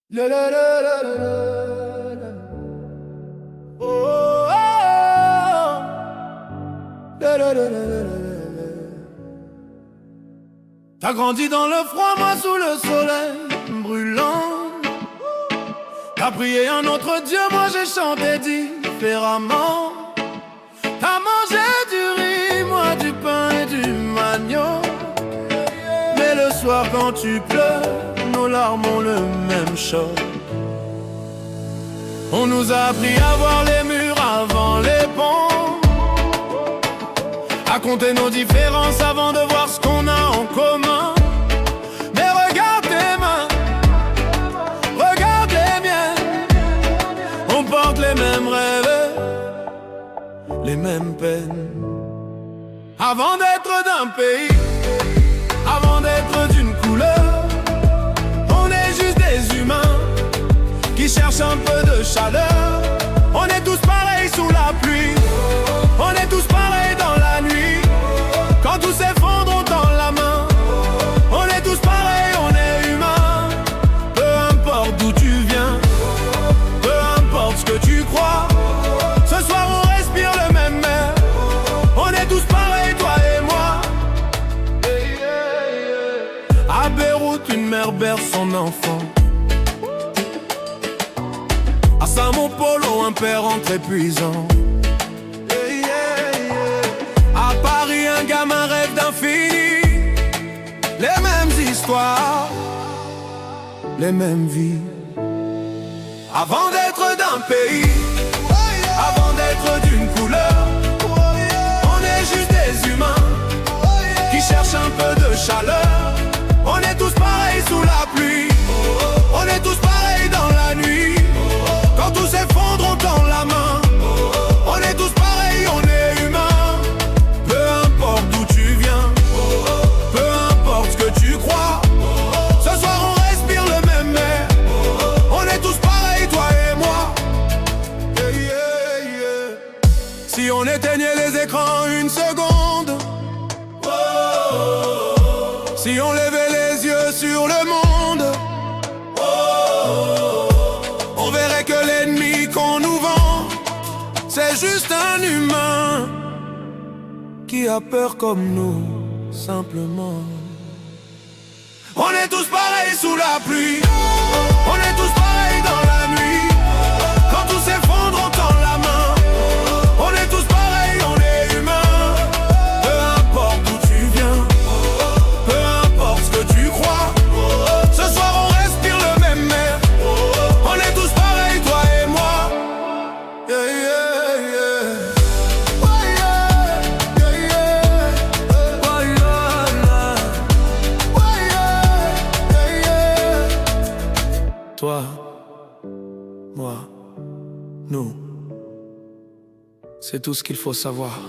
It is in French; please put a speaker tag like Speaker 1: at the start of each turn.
Speaker 1: La la la la la la. Oh, oh, oh. La la la la la la. T'as grandi dans le froid, moi sous le soleil brûlant. T'as prié un autre Dieu, moi j'ai chanté différemment. T'as mangé du riz, moi du pain et du manioc. Mais le soir quand tu pleures, nos larmes ont le même choc. On nous a appris à voir les murs avant les ponts, à compter nos différences avant de voir ce qu'on a en commun. Mais regarde tes mains, regarde les miennes, on porte les mêmes rêves, les mêmes peines. Avant d'être d'un pays, avant d'être d'une couleur, on est juste des humains qui cherchent un peu de chaleur. On est tous pareils sous la pluie, on est tous pareils dans la nuit. Quand tout s'effondre, on tend la main. On est tous pareils, on est humains. Peu importe d'où tu viens, peu importe ce que tu crois, ce soir on respire le même air. On est tous pareils, toi et moi. À Beyrouth, une mère berce son enfant. À Saint-Mon-Polo, un père entre épuisant. À Paris, un gamin rêve d'infini. Les mêmes histoires, les mêmes vies. Avant d'être d'un pays, avant d'être d'une couleur, on est juste des humains qui cherchent un peu de chaleur. On est tous pareils sous la pluie, on est tous pareils dans la nuit. Quand tout s'effondre, on tend la main. On est tous pareils, on est humains. Peu importe d'où tu viens, peu importe ce que tu crois, ce soir on respire le même air. On est tous pareils, toi et moi. Si on éteignait les écrans une seconde, si on levait les yeux sur le monde, on verrait que l'ennemi qu'on nous vend, c'est juste un humain qui a peur comme nous, simplement. On est tous pareils sous la pluie, on est tous pareils dans la nuit. Quand tout s'effondre, on tend la main. On est tous pareils, on est humains. Peu importe d'où tu viens, peu importe ce que tu crois, ce soir on respire le même air. On est tous pareils, toi et moi. Yeah, yeah, yeah. Oh, yeah, yeah, yeah. Oh, yeah, yeah. Oh, yeah, yeah, yeah. Toi, moi, nous, c'est tout ce qu'il faut savoir.